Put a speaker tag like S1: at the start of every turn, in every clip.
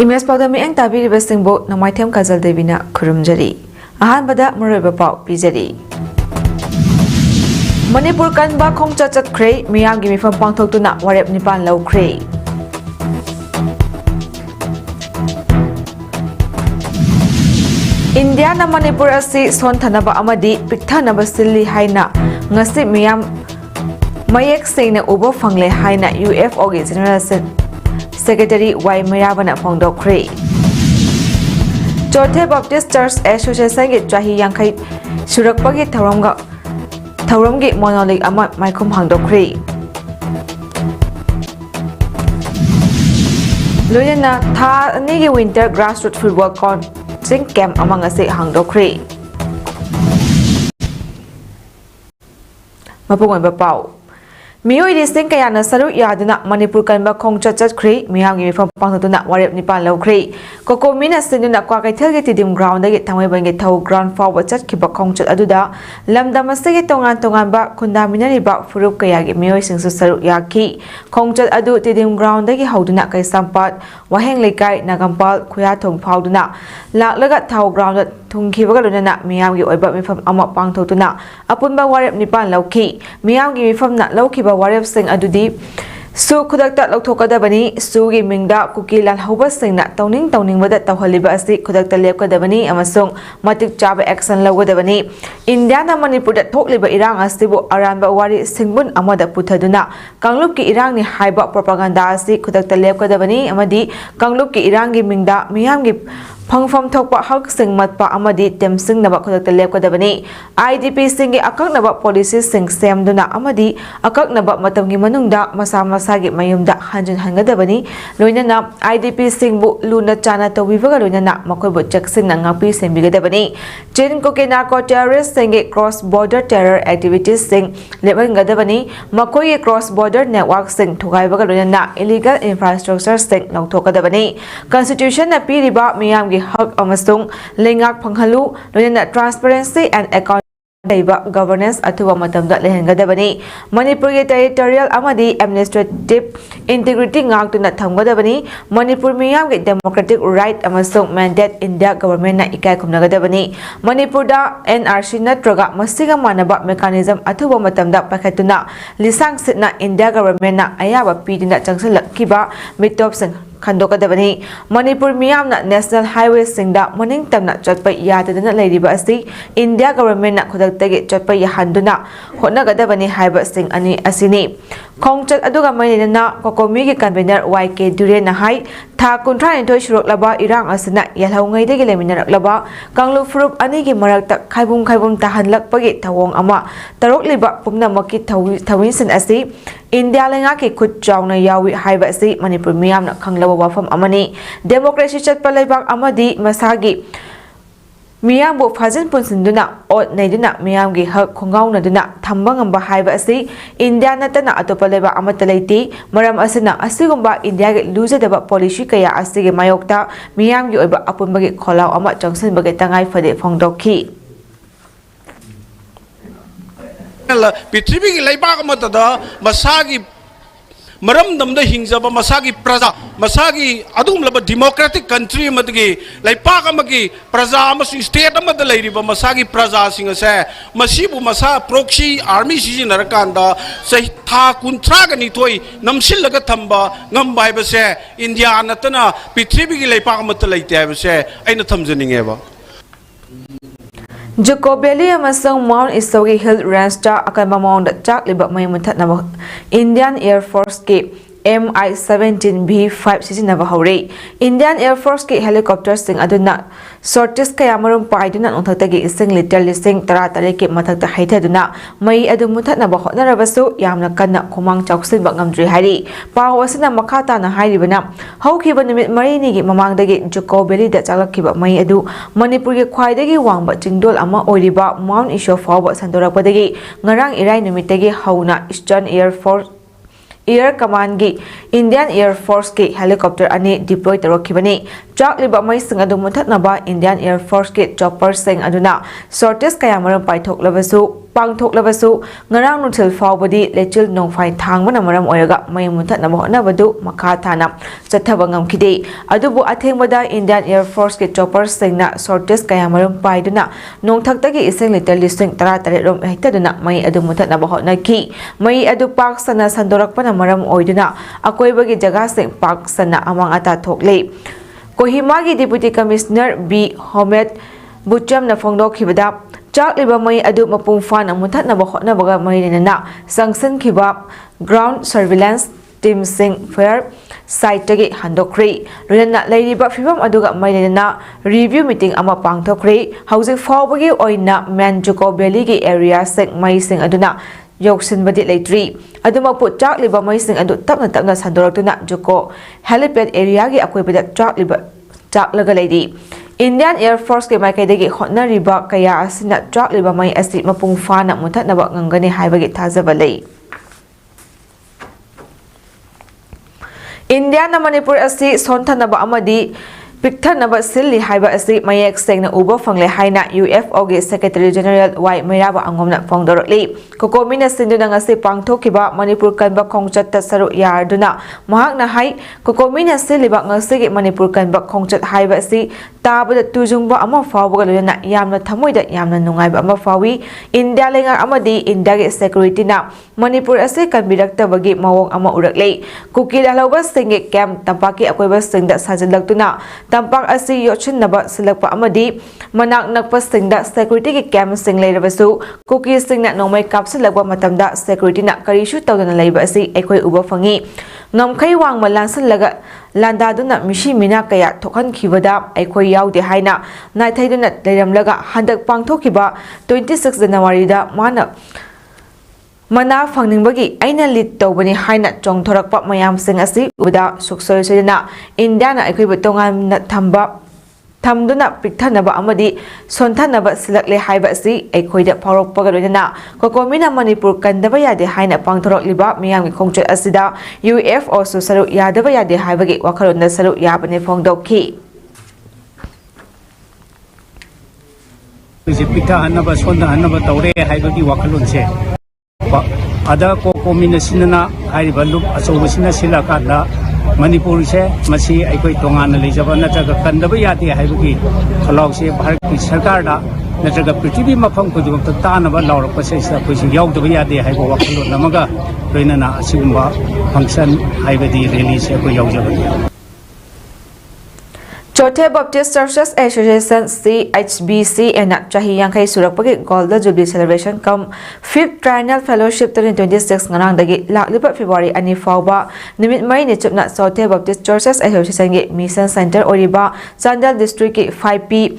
S1: Image PAODAM ang tabiribasingbo na may tiyam kazal devina kurumjari. Ahanbada maroiba pao pijari. Manipur kanba khong chachat khrei miyam gi mifam pangthok tuna warep nipan lau khrei. India na Manipur asi sonthanaba amadi pikthanaba silli haina ngasi miyam mayek sengna ubo phangle haina UFO gi General Secretary Y Mayabana phongdokhrei. Chothe Baptist Church Association gi chahi yangkhai surakpagi thauramgi monolic ama maikhum hangdokhrei. Loyana tha ani gi winter grassroots football coaching camp among ase hangdokhrei. Mapungon ba pau Miyoi dising kaya na saru yaduna Manipur kanba khong chachat khrei miyam gi mifam pangthotuna warep nipan lau khrei kokomina sinuna kwa kaithal gi tidim ground gi thamai bangi thau ground forward chat khiba khong chat aduda lamdam asegi tongan ba kundaminari ba furup kaya gi miyoi singsu saru yakhi khong chat adu tidim ground gi hauduna kai sampat waheng lekai nagampal khuya thong phauduna laklaga thau ground thungkhibaga lunana miyam gi oiba mifam ama pangthotuna apunba warep nipan lauki miyam gi mifam na laukiba warep sing adudi su khudakta lokthokadabani su gi mingda kukilal hoba singna tawning bada tawhaliba asi khudakta lepkadabani amasung matik chaba action lawgadabani India na Manipur da thokliba irang asibu aranba wari singbun amada puthaduna kanglup ki irang ni haiba propaganda asi khudakta lepkadabani amadi kanglup ki irang gi mingda miyam gi phangfam thokpa hak sing matpa amadi temsing naba khudakta lepkadabani IDP singi akaknaba policy sing semduna amadi akaknaba matamgi manungda masagi mayumda hanjun hangadabani loinana IDP singbu luna chana tawibaga loinana makoibu chaksin na ngapi sembigadabani chin ko ke narco terrorist singi cross border terror activities sing lebangadabani makoi cross border network sing thugaibaga loinana illegal infrastructure sing longthokadabani constitution na piriba miyam gi hak amasung lengak phanghalu loinana transparency and governance athuba matamda lehengadabani Manipur ge territorial amadi administrative integrity ngak tuna thamgadabani Manipur miyam ge democratic right amasung mandate India government na ikai khumnagadabani Manipur da NRC natraga masiga manaba mechanism athuba matamda pakhatuna lisang sitna India government na ayaba pidina changsalakkiba mitop sing khandokadabani Manipur miyamna national highway singda maning tamna chatpa yadadana leiriba asi India government na khudaktagi chatpa yahanduna hotnagadabani haiba sing ani asini khongchat aduga mainina kokomi gi convener YK Dure na hai tha kunthra nithoi suroklaba irang asina yalhaungai degi leminaraklaba kanglu furup ani gi marakta khaibum tahanlakpagi thawong ama tarokliba pumnamaki thawinsin asi India lenga ki khut chawna yawi haiba asi Manipur miyamna khanglaba wafam amani democracy chatpa leibak amadi masagi miyambu phajin punsinduna ot naiduna miyamgi hak khongauna duna thamba ngamba haiba asi India natana atopa leba amata leiti maram asina asigumba India ge lujadaba policy kaya asige mayokta miyamgi oiba apunbagi kholaw ama changsinbagi tangai phade phongdokhi
S2: Pitribi laibak matada masagi maram damda hingjaba masagi praja masagi adum laba democratic country madgi laipak amagi praja amasung state amada leiriba masagi praja singa se masibu masa proxy army sijinarakanda sai tha kunthra ga nithoi namsillaga thamba ngamba haibase India natana pitribi laipak amata leite haibase aina thamjaningeba
S1: Jacobelli amasung Mount Isogi Hill Range ta akanba maung da chak liba may mutatna Indian Air Force ki MI-17B5 sisinaba haure Indian Air Force ki helicopter sing aduna sorties kaya marum paiduna nongthagtagi ising liter lising taratare ki mathakta haithaduna mai adu mutatnaba hotnarabasu yamna kanna khumang chawsinba ngamdri hari paw asina makhata na hairibana haukiba nimit marini gi mamangdagi Jacobelli da chaklakkiba mai adu Manipur gi khwaidagi wangba chingdol ama oiriba Mount Isho fawba sandorakpadagi ngarang irai nimitagi hauna Air Command gi Indian Air Force ki helicopter ani deploy tarokibani chak liba mai sing adu muthatnaba Indian Air Force ki chopper sing aduna shortest kaya maram paithok labasu pangthok labasu ngarang nuthil fawbadi lechil nongfai thangmana maram oiraga mai muthatnaba honabadu makha thana chathaba ngamkhide adubu athengmada Indian Air Force ki chopper sing na shortest kaya maram paiduna nongthaktagi ising liter lising tara tare rom hektaduna mai adu muthatnaba honaki mai adu pak sana sandorakpana maram oiduna akoibagi jaga sing pak sana amang ata thokle Kohima gi Deputy Commissioner B Homet Bucham na phongdokhibada chak liba mai adu mapung fan amuthatnaba hotnabaga mai nena sanction khiba ground surveillance team sing fair site tagi handokri rena leiriba fibam aduga mai nena review meeting ama pangthokri housing fawbagi oina Manjuko Valley gi area sing mai sing aduna Yoksin badi leitri aduma pu chak liba mai sing adu tapna sandoraktuna Joko helipad area gi akoi bada chak liba chak laga leidi Indian Air Force ke mai kaidagi hotna riba kaya asina chak liba mai asi mapung fana muthatnaba ngangani haibagi thajaba lei India na Manipur asi sonthanaba amadi Pikthanaba silli haiba asi mayek sengna uba fangle haina UFO ge Secretary General Y Mairaba angomna phongdorokli kokomina sinduna ngasi pangthokiba Manipur kanba khongchat ta saru yarduna mahakna hai kokomina silliba ngasi ge Manipur kanba khongchat haiba asi tabada tujungba ama fawba lena yamna thamoida yamna nungaiba ama fawi India lengar amadi India ge security na Manipur asi kanbirakta bagi mawong ama urakle kukil halawba singe camp tampaki akoiba singda sajalaktuna Tampak asi yochinaba silakpa amadi manak nakpa singda security ki cam sing leirabasu cookie sing na nongmai kapsilakpa matamda security na karishu tawdana leiba asi ekoi uba fangi ngamkhai wangma lansanlaga landaduna mishi mina kaya thokhan khibada ekoi yaude haina naithaiduna leiramlaga handak pangthokiba 26 January da Mana fangingbagi aina lit tawbani haina chongthorakpa mayam sing asi uda suksoi soidana India na ekoi betongan na thamduna pikthanaba amadi sonthanaba silakle haiba asi ekoida phawrokpaga loina kokomina Manipur kandaba yade haina pangthorok liba miyamgi khongchat asida UFO su saru yadaba yade haibagi wakhalonna saru yabane phongdokhi
S3: Pikta hanaba sonda hanaba tawre haibagi wakhalonse Ada kombinasina haiba lup asawasina silakada Manipur se masi aikoi tongana leijaba natraga kandaba yati haibagi khalawse Bharat ki sarkar da natraga prithvi mafam khudum tanaba lawrakpa se sa koisi yaudaba yati haiba wakhalon namaga loinana asigumba function haibadi release ko yaujaba
S1: Chothe Baptist Churches Association CHBC and Chahi Yankai Surakpagi Golda Jubilee Celebration come 5th Triennial Fellowship 2026 ngarang dagi laklipa February ani fawba nimit mai ni chupna Chothe Baptist Churches Association gi Mission Center Oriba Chandal District ki 5P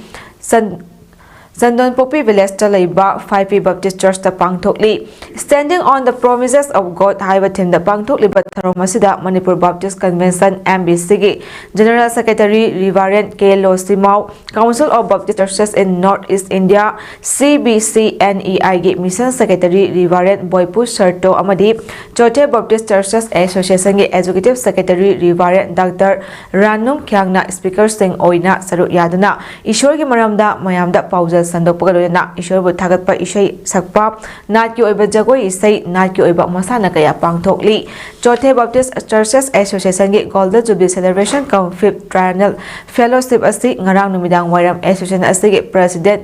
S1: Sandon Popi Village Talaiba 5P Baptist Church ta pangthokli standing on the promises of God haiba thim da pangthokli batharomasida Manipur Baptist Convention MBC gi General Secretary Reverend K. Losimau Council of Baptist Churches in Northeast India CBCNEI gi Mission Secretary Reverend Boypu Sarto amadi Chothe Baptist Churches Association gi Executive Secretary Reverend Dr. Ranum Khyangna Speaker sing oina saru yaduna Ishwar gi maramda mayamda pauza Sandopga loina Ishwar bu thagatpa isai sakpa nat ki oiba jagoi isai nat ki oiba masana kaya pangthokli Chothe Baptist Churches Association gi Golden Jubilee Celebration come 5th Triennial Fellowship asi ngarang numidang wairam association asi gi President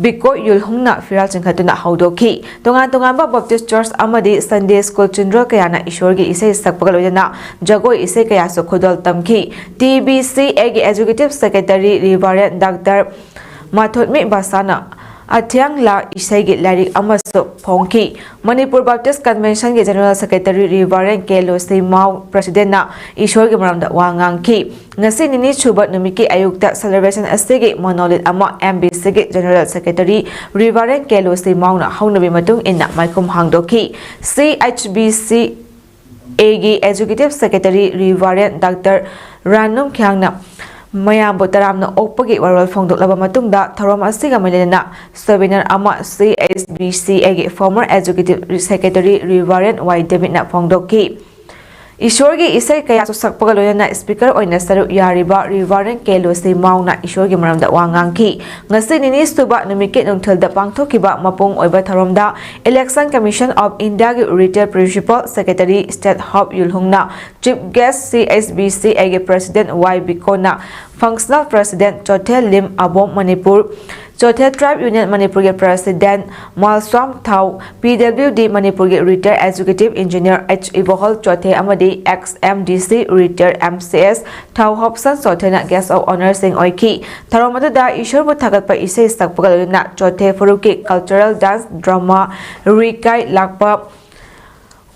S1: Biko Yulhungna Firal Chingkhatuna Haudoki tongan ba Baptist Church amadi Sunday School chindra kayana Ishwar gi isai sakpa loina jagoi isai kaya so khodol tamki TBC gi Executive Secretary Reverend Dr. Mathotmi Basana Athyang la isai gi larik amaso phongki Manipur Baptist Convention gi General Secretary Reverend K. Losimau President na Ishwar gi maramda wangangki ngasi nini chuba numiki ayukta celebration asigi monolit ama MBC gi General Secretary Reverend K. Losimau na haunabi matung inna maikum hangdoki CHBC AG Executive Secretary Reverend Dr. Ranum Khyangna mayambu taramna okpagi warol phongdoklaba matungda thorom asiga mailena seminar ama CHBCA ge former executive secretary Rivaren Y David na phongdokki Ishorgi isai kaya sakpaga loyana speaker oina saru yariba Rivaren Kelosi mauna Ishorgi maramda wangangki ngasi nini stuba numikit nungthilda pangthokiba mapung oiba tharomda Election Commission of India gi retail principal secretary State Hub Yulhungna chief guest CHBCA ge president Y Bikona functional president Chothe Lim Abom Manipur Chothe Tribe Union Manipur ge president Malswam Thau PWD Manipur ge retired executive engineer H Ibohol Chothe amadi XMDC retired MCS Thau Hobson Chothe na guest of honor sing oiki tharomada ishor bu thagatpa isai sakpagal na Chothe Furuki cultural dance drama rikai lakpa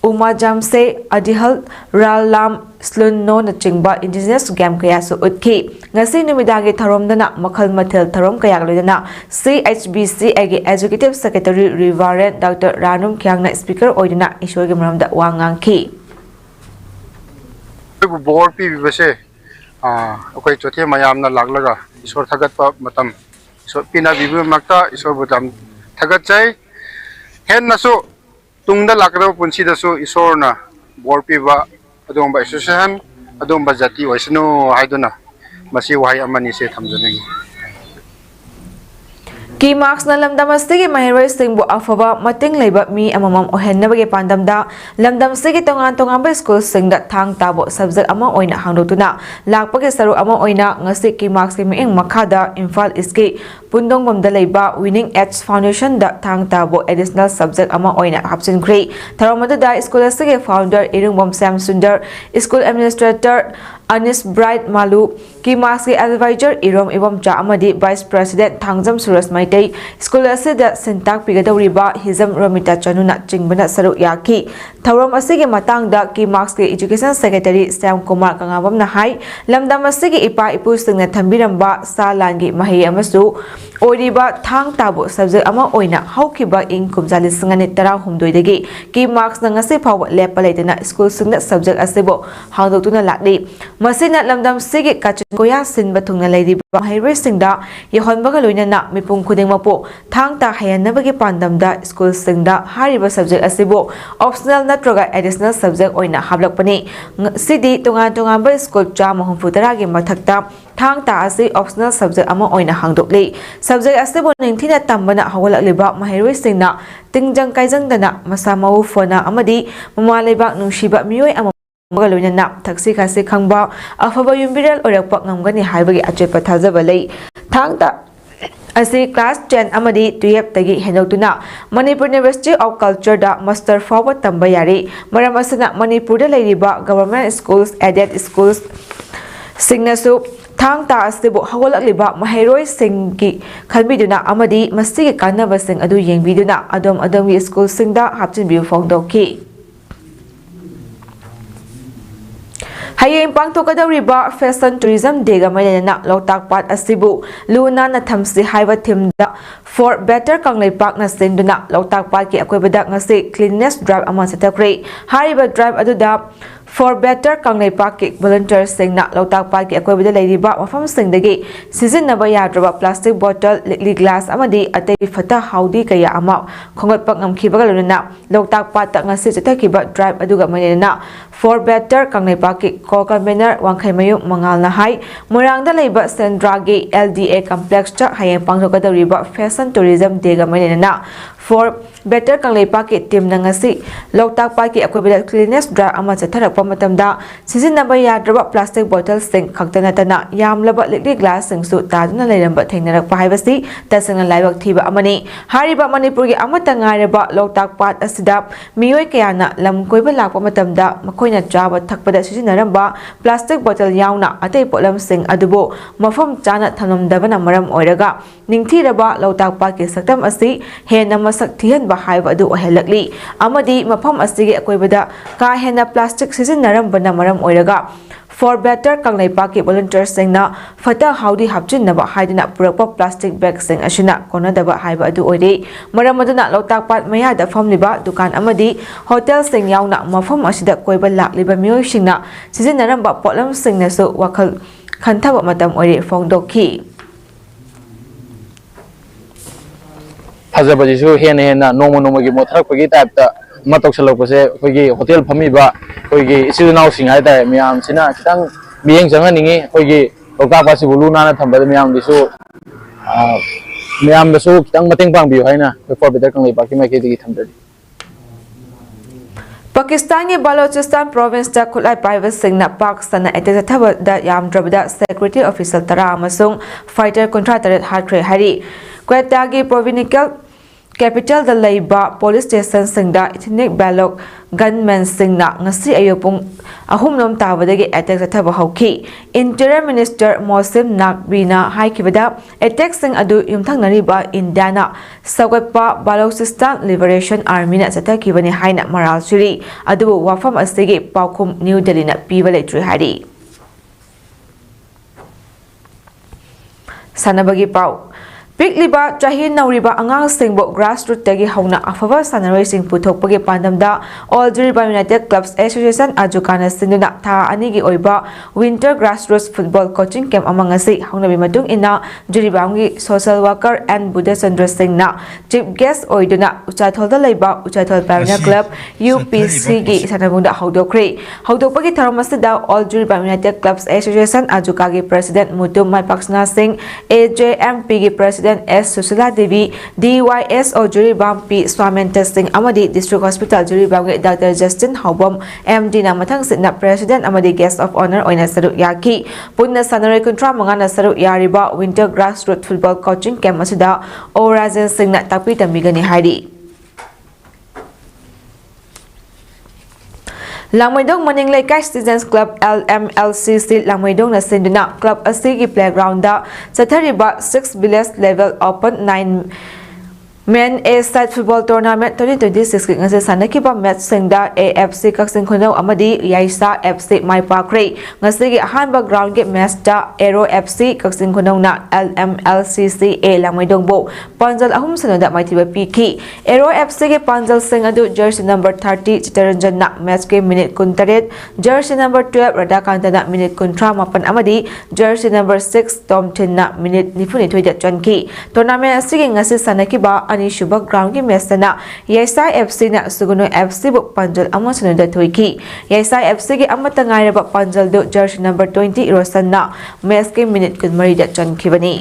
S1: Uma Jamse Adihal Ralam Slunno na chingba indigenous game kaya su utki ngasi numidagi tharomdana makhal mathel tharom kaya loidana CHBCA ge executive secretary Rivaren Dr. Ranum Kyangna speaker oidina ishorgi maramda wangangki
S4: board pi base akoi chothe mayam na laglaga ishor thagat pa matam so pina bibu makta ishor budam thagat chai hen nasu tungda lakra punchi dasu ishor na board pi ba adom ba association adom ba jati oisnu haiduna masi wahai amani se thamjani
S1: Ki marks na lamdam asigi mahiroi singbu afaba mating leiba mi amamam ohennabage pandamda lamdam sigi tongan ba school singda thang tabo subject ama oina hangdotuna lakpage saru ama oina ngasi ki marks ki mieng makhada Imphal iski pundong bomda leiba winning edge foundation da thang tabo additional subject ama oina hapsin grey tharomada da school asigi founder Irungbom Sam Sundar school administrator Anis Bright Malu ki marks ki advisor Irom Ibom Cha amadi vice president Thangjam Suras Maitai school asida sentak pigadawriba Hizam Ramita Chanuna chingbana saru yaki thauram asigi matangda ki marks ki education secretary Sam Kumar Kangabam na hai lamdam asigi ipa ipu singna thambiramba salangi mahi amasu oiriba thang tabo subject ama oina haukiba ing kumjali singani tara humdoi dagi ki marks na ngasi phaw lepa leitena school singna subject asibo hangdoktuna lakdi masina lamdam sigi kachin koya sinba thungna leiriba hairoi singda yahonbaga loinana mipung khuding mapo thang ta hayanabagi pandamda school singda hariba subject asibo optional natroga additional subject oina hablakpani sidi tongan ba school cha mahumfutara gi mathakta thang ta asi optional subject ama oina hangdokli subject asibo ningthina tambana hawalakliba mahairoi singna tingjang kaijangdana masa mau fona amadi mama leibak nungsiba miyoi ama Magaloina taxi kasi khangba afaba yumbiral orakpa ngamgani haibagi achepa thajaba lei thangta asi class 10 amadi 12 tagi henotuna Manipur University of Culture da master forward tamba yari maram asana Manipur da leiriba government schools aided schools signasu thang ta asibo hawalakliba mahairoi singki khalbiduna amadi masigi kanaba sing adu yengbiduna adom school singda hapchin biu phongdokki Hayeng pangthokadawriba fashion tourism day ga mailena Loktak Pat asibu luna na thamsi haiba thimda for better Kanglaipak na sinduna Loktak Pat ki akoibada ngasi cleanliness drive ama satakre hariba drive aduda for better Kanglaipak ki volunteers singna Loktak Pat ki akoibada leiriba mafam singdagi sizinaba yadraba plastic bottle likli glass amadi atei fata haudi kaya ama khongatpak ngamkhibaga luna Loktak Pat ta ngasi satakiba drive aduga mailena for better Kanglaipak ki co-convener Wangkhaimayuk Mangal na hai Murangda leiba Sendragi LDA complex cha hayeng pangthokadawriba fashion tourism day ga mailena for better Kanglaipak ki team na ngasi Loktak Pat ki akoibada cleanliness drive ama chatharakpa matamda sizinaba yadraba plastic bottle sing khaktana tana yamlaba likli glass sing su taduna leiramba thengnarakpa haibasi tasangna laibak thiba amani hariba Manipur gi amata ngairaba Loktak Pat asida miyoi kayana lamkoiba lakpa matamda makoina chaba thakpada sizinaramba plastic bottle yauna atei potlam sing adubo mafam chana thanomdabana maram oiraga ningthiraba Loktak Pat ki saktam asi hena masak thihan ba haiba adu ohelakli amadi mafam asigi akoibada ka hena plastic sizinarambana maram oiraga for better Kanglaipak ki volunteers singna fata haudi hapchinaba haidina purakpa plastic bag sing ashina konadaba haiba adu oire maram aduna Loktak Pat mayada famliba dukan amadi hotel sing yauna mafam asida koiba lakliba miyoi singna sizinaramba potlam singna su wakal ꯈꯟꯊꯕ ꯃꯇꯝ ꯑꯣꯏꯔꯦ ꯐꯣꯡꯗꯣꯛꯈꯤ
S5: ꯊꯥꯖꯕꯁꯤꯁꯨ ꯍꯦꯟꯅ ꯅꯣꯡꯃꯒꯤ ꯃꯣꯠꯊꯔꯛꯄꯒꯤ ꯇꯥꯏꯞꯇ ꯑꯃ ꯇꯧꯁꯜꯂꯛꯄꯁꯦ ꯑꯩꯈꯣꯏꯒꯤ hotel ꯐꯝꯃꯤꯕ ꯑꯩꯈꯣꯏꯒꯤ ꯏꯆꯤꯜ ꯏꯅꯥꯎꯁꯤꯡ ꯍꯥꯏꯇꯥꯔꯦ ꯃꯌꯥꯝꯁꯤꯅ ꯈꯤꯇꯪ ꯃꯤꯠꯌꯦꯡ ꯆꯪꯍꯟꯅꯤꯡꯉꯤ ꯑꯩꯈꯣꯏꯒꯤ ꯂꯣꯛꯇꯥꯛ ꯄꯥꯠꯁꯤꯕꯨ ꯂꯨ ꯅꯥꯟꯅ ꯊꯝꯕꯗ ꯃꯌꯥꯝꯗꯁꯨ ꯈꯤꯇꯪ ꯃꯇꯦꯡ ꯄꯥꯡꯕꯤꯌꯨ ꯍꯥꯏꯅ ꯑꯩꯈꯣꯏ ꯐꯣꯔꯕꯦꯇꯔ ꯀꯪꯂꯩꯄꯥꯛꯀꯤ ꯃꯥꯏꯀꯩꯗꯒꯤ ꯊꯝꯖꯔꯤ
S1: ꯄꯥꯀꯤꯁꯇꯥꯟꯒꯤ ꯕꯂꯣꯆꯤꯁꯇꯥꯟ ꯄ꯭ꯔꯣꯚꯤꯟꯁꯇ ꯈꯨꯠꯂꯥꯏ ꯄꯥꯏꯕꯁꯤꯡꯅ ꯄꯥꯛ ꯁꯟꯅ ꯑꯦꯇꯦꯛ ꯆꯠꯊꯕꯗ ꯌꯥꯝꯗ꯭ꯔꯕꯗ ꯁꯦꯀ꯭ꯌꯨꯔꯤꯇꯤ ꯑꯣꯐꯤꯁꯥꯔ 10 ꯑꯃꯁꯨꯡ ꯐꯥꯏꯇꯔ 38 ꯍꯥꯠꯈ꯭ꯔꯦ ꯍꯥꯏꯔꯤ ꯀ꯭ꯋꯦꯇꯥꯒꯤ ꯄ꯭ꯔꯣꯚꯤꯟꯁꯤꯌꯦꯜ ꯀꯦꯄꯤꯇꯦꯜꯗ ꯂꯩꯕ ꯄꯣꯂꯤꯁ ꯁ꯭ꯇꯦꯁꯟꯁꯤꯡꯗ ꯏꯊꯅꯤꯛ ꯕꯦꯂꯣꯛ ꯒꯟꯃꯦꯟꯁꯤꯡꯅ ꯉꯁꯤ ꯑꯌꯨꯛ ꯄꯨꯡ 3 ꯇꯥꯕꯗꯒꯤ ꯑꯦꯇꯦꯛ ꯆꯠꯊꯕ ꯍꯧꯈꯤ ꯏꯟꯇꯤꯔꯤꯌꯔ ꯃꯤꯅꯤꯁꯇꯔ ꯃꯣꯁꯤꯝ ꯅꯥꯛꯕꯤꯅ ꯍꯥꯏꯈꯤꯕꯗ ꯑꯦꯇꯦꯛꯁꯤꯡ ꯑꯗꯨ ꯌꯨꯝꯊꯪꯅꯔꯤꯕ ꯏꯟꯗꯤꯌꯥꯅ ꯁꯧꯒꯠꯄ ꯕꯂꯣꯆꯤꯁꯇꯥꯟ ꯂꯤꯕꯔꯦꯁꯟ ꯑꯥꯔꯃꯤꯅ ꯆꯠꯊꯈꯤꯕꯅꯤ ꯍꯥꯏꯅ ꯃꯔꯥꯜ ꯁꯤꯔꯤ ꯑꯗꯨꯕꯨ ꯋꯥꯐꯝ ꯑꯁꯤꯒꯤ ꯄꯥꯎꯈꯨꯝ ꯅ꯭ꯌꯨ ꯗꯦꯜꯂꯤꯅ ꯄꯤꯕ ꯂꯩꯇ꯭ꯔꯤ ꯍꯥꯏꯔꯤ ꯁꯥꯟꯅꯕꯒꯤ ꯄꯥꯎ ꯄꯤꯛꯂꯤꯕ ꯆꯍꯤ ꯅꯧꯔꯤꯕ ꯑꯉꯥꯡꯁꯤꯡꯕꯨ ꯒ꯭ꯔꯥꯁꯔꯨꯠꯇꯒꯤ ꯍꯧꯅ ꯑꯐꯕ ꯁꯥꯟꯅꯔꯣꯏꯁꯤꯡ ꯄꯨꯊꯣꯛꯄꯒꯤ ꯄꯥꯟꯗꯝꯗ all Jiribam united clubs association ꯑꯖꯨꯀꯥꯅ ꯁꯤꯟꯗꯨꯅ ꯊꯥ 2ꯒꯤ ꯑꯣꯏꯕ ꯋꯤꯟꯇꯔ ꯒ꯭ꯔꯥꯁꯔꯨꯠꯁ ꯐꯨꯠꯕꯣꯜ ꯀꯣꯆꯤꯡ ꯀꯦꯝꯞ ꯑꯃ ꯉꯁꯤ ꯍꯧꯅꯕꯤ ꯃꯇꯨꯡ ꯏꯟꯅ ꯖꯤꯔꯤꯕꯥꯝꯒꯤ ꯁꯣꯁꯤꯌꯦꯜ ꯋꯥꯔꯀꯔ ꯑꯦꯟ ꯕꯨꯙꯆꯟꯗ꯭ꯔ ꯁꯤꯡꯅ ꯆꯤꯐ ꯒꯦꯁꯠ ꯑꯣꯏꯗꯨꯅ ꯎꯆꯥꯊꯣꯜꯗ ꯂꯩꯕ ꯎꯆꯥꯊꯣꯜ ꯄꯥꯏꯑꯣꯅꯤꯌꯔ ꯀ꯭ꯂꯕ UPCꯒꯤ ꯁꯥꯟꯅꯕꯨꯡꯗ ꯍꯧꯗꯣꯛꯈ꯭ꯔꯦ ꯍꯧꯗꯣꯛꯄꯒꯤ ꯊꯧꯔꯝ ꯑꯁꯤꯗ all Jiribam united clubs association ꯑꯖꯨꯀꯥꯒꯤ ꯄ꯭ꯔꯦꯁꯤꯗꯦꯟꯠ ꯃꯨꯇꯨꯝ ꯃꯥꯏꯄꯥꯛꯁꯅꯥ ꯁꯤꯡ AJMPꯒꯤ president S Sushila Devi DYSO Jiribam P ꯁ꯭ꯋꯥꯃꯦꯟꯇ ꯁꯤꯡ ꯑꯃꯗꯤ ꯗꯤꯁꯇ꯭ꯔꯤꯛ ꯍꯣꯁꯄꯤꯇꯥꯜ ꯖꯤꯔꯤꯕꯥꯝꯒꯤ ꯗꯥꯛꯇꯔ ꯖꯁꯇꯤꯟ ꯍꯥꯎꯕꯝ MDꯅ ꯃꯊꯪꯁꯤꯠꯅ ꯄ꯭ꯔꯦꯁꯤꯗꯦꯟꯠ ꯑꯃꯗꯤ ꯒꯦꯁꯠ ꯑꯣꯐ ꯑꯣꯅꯔ ꯑꯣꯏꯅ ꯁꯔꯨꯛ ꯌꯥꯈꯤ ꯄꯨꯟꯅ ꯁꯥꯟꯅꯔꯣꯏ 35ꯅ ꯁꯔꯨꯛ ꯌꯥꯔꯤꯕ winter grassroot football coaching camp ꯑꯁꯤꯗ ꯑꯣ ꯔꯥꯖꯦꯟ ꯁꯤꯡꯅ ꯇꯥꯛꯄꯤ ꯇꯝꯕꯤꯒꯅꯤ ꯍꯥꯏꯔꯤ ꯂꯥꯡꯃꯩꯗꯣꯡ ꯃꯅꯤꯡ ꯂꯩꯀꯥꯏ ꯁꯤꯇꯤꯖꯦꯟꯁ ꯀ꯭ꯂꯕ LMLCC ꯂꯥꯡꯃꯩꯗꯣꯡꯅ ꯁꯤꯟꯗꯨꯅ ꯀ꯭ꯂꯕ ꯑꯁꯤꯒꯤ ꯄ꯭ꯂꯦꯒ꯭ꯔꯥꯎꯟꯗ ꯆꯠꯊꯔꯤꯕ 6 village level open 9 men A side football tournament 2026ꯒꯤ ꯉꯁꯤ ꯁꯥꯟꯅꯈꯤꯕ ꯃꯦꯠꯆꯁꯤꯡꯗ AFC ꯀꯛꯆꯤꯡ ꯈꯨꯅꯧ ꯑꯃꯗꯤ ꯌꯥꯏꯁꯥ FC ꯃꯥꯏ ꯄꯥꯛꯈ꯭ꯔꯦ ꯉꯁꯤꯒꯤ ꯑꯍꯥꯟꯕ ꯒ꯭ꯔꯥꯎꯟꯒꯤ ꯃꯦꯠꯆꯇ ꯑꯦꯔꯣ FC ꯀꯛꯆꯤꯡ ꯈꯨꯅꯧꯅ LMLCC A ꯂꯥꯡꯃꯩꯗꯣꯡꯕꯨ ꯄꯥꯟꯖꯜ 3-0ꯗ ꯃꯥꯏꯊꯤꯕ ꯄꯤꯈꯤ ꯑꯦꯔꯣ FCꯒꯤ ꯄꯥꯟꯖꯜꯁꯤꯡ ꯑꯗꯨ ꯖꯔꯁꯤ ꯅꯝꯕꯔ 30 ꯆꯤꯇꯔꯟꯖꯟꯅ ꯃꯦꯠꯆꯀꯤ ꯃꯤꯅꯤꯠ 28 ꯖꯔꯁꯤ ꯅꯝꯕꯔ 12 ꯔꯥꯙꯥꯀꯥꯟꯇꯅ ꯃꯤꯅꯤꯠ 38 ꯑꯃꯗꯤ ꯖꯔꯁꯤ ꯅꯝꯕꯔ 6 ꯇꯣꯝꯊꯤꯟꯅ ꯃꯤꯅꯤꯠ 92ꯗ ꯆꯟꯈꯤ ꯇꯣꯔꯅꯥꯃꯦꯟꯠ ꯑꯁꯤꯒꯤ ꯉꯁꯤ ꯁꯥꯟꯅꯈꯤꯕ ꯑꯅꯤꯁꯨꯕ ꯒ꯭ꯔꯥꯎꯟꯒꯤ ꯃꯦꯠꯆꯇꯅ ꯌꯥꯏꯁꯥ FCꯅ ꯁꯨꯒꯨꯅꯨ FCꯕꯨ ꯄꯥꯟꯖꯜ 1-0ꯗ ꯊꯣꯏꯈꯤ ꯌꯥꯏꯁꯥ FCꯒꯤ ꯑꯃꯠꯇ ꯉꯥꯏꯔꯕ ꯄꯥꯟꯖꯜꯗꯨ ꯖꯔꯁꯤ ꯅꯝꯕꯔ 20 ꯏꯔꯣꯁꯟꯅ ꯃꯦꯠꯆꯀꯤ ꯃꯤꯅꯤꯠ 23ꯗ ꯆꯟꯈꯤꯕꯅꯤ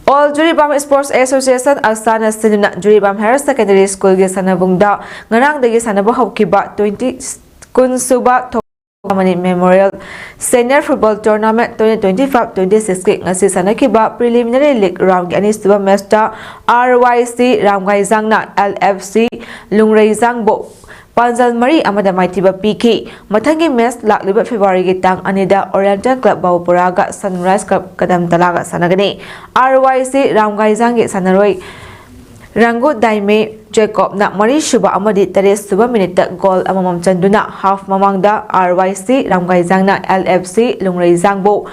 S1: ꯑꯣꯜ ꯖꯤꯔꯤꯕꯥꯝ ꯁ꯭ꯄꯣꯔꯠꯁ ꯑꯦꯁꯣꯁꯤꯌꯦꯁꯟ ꯑꯛꯁꯥꯅ ꯁꯤꯟꯗꯨꯅ ꯖꯤꯔꯤꯕꯥꯝ ꯍꯥꯌꯔ ꯁꯦꯀꯦꯟꯗꯔꯤ ꯁ꯭ꯀꯨꯜꯒꯤ ꯁꯥꯟꯅꯕꯨꯡꯗ ꯉꯔꯥꯡꯗꯒꯤ ꯁꯥꯟꯅꯕ ꯍꯧꯈꯤꯕ 20ꯁꯨꯕ ꯊꯣꯛꯃꯅꯤ ꯃꯦꯃꯣꯔꯤꯌꯦꯜ ꯁꯦꯅꯤꯌꯔ ꯐꯨꯠꯕꯣꯜ ꯇꯣꯔꯅꯥꯃꯦꯟꯠ 2025-26ꯒꯤ ngasi sanakhiba preliminary league round gi anisuba matchta RYC Ramgaizangna LFC Lungreizangbo Panjal Mari amada maitiba piki mathangi match lakliba February gi tang anida Oriental Club Baupuraga Sunrise Club Kadam Talaga sanagani RYC Ramgaizanggi sanaroi Rangu Daime Jacob na Mari Shuba Amadi Teres Suba Minute goal amamam chanduna half mamangda RYC Ramgaizangna LFC Lungreizangbo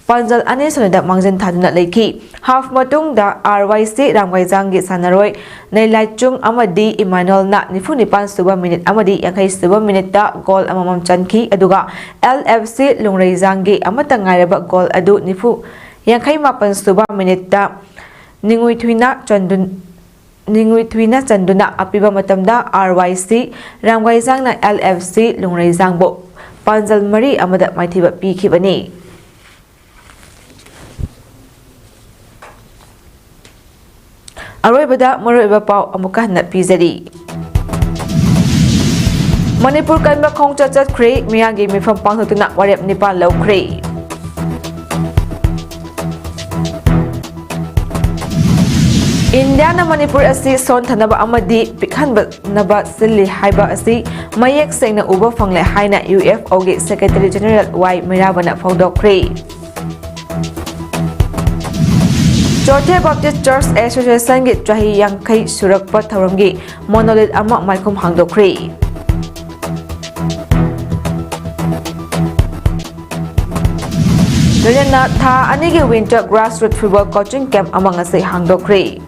S1: Panjal ani sonada mangjan thaduna leiki half matungda RYC Ramgaizanggi sanaroi Nailaichung amadi Emmanuel na nifunipan suba minute amadi yankai suba minute da goal amamam chanki aduga LFC Lungreizanggi amata ngairaba goal adu nifu yankai mapan suba minute da Ningui Thuina Chanduna apiba matamda RYC Ramgaizangna LFC Lungreizangbo Panjal Mari amada maithiba pikhibani Aroibada Maroiba Pau amuka na pizari Manipur kanba khongcha chatkhre miyangi mifam panghutuna warep nipan lawkhre India na Manipur asi son thanaba amadi pikhanba naba silli haiba asi mayek sengna uba fangle haina UFO gi Secretary General Y Mirabana phawdokre Chothe Baptist Church Association gi chahi yankai surakpa tharamgi monolith ama maikhum hangdokre Lorena tha anigi winter grassroots football coaching camp among us hangdokre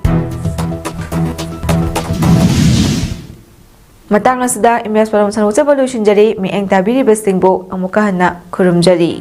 S1: ꯃꯇꯥꯡ ꯑꯁꯤꯗ image ꯄꯔꯝ ꯁꯟꯗꯣꯛꯆꯕ ꯂꯣꯏꯁꯤꯟꯖꯔꯤ ꯃꯤꯠꯌꯦꯡ ꯇꯥꯕꯤꯔꯤꯕꯁꯤꯡꯕꯨ ꯑꯃꯨꯛꯀ ꯍꯟꯅ ꯈꯨꯔꯨꯝꯖꯔꯤ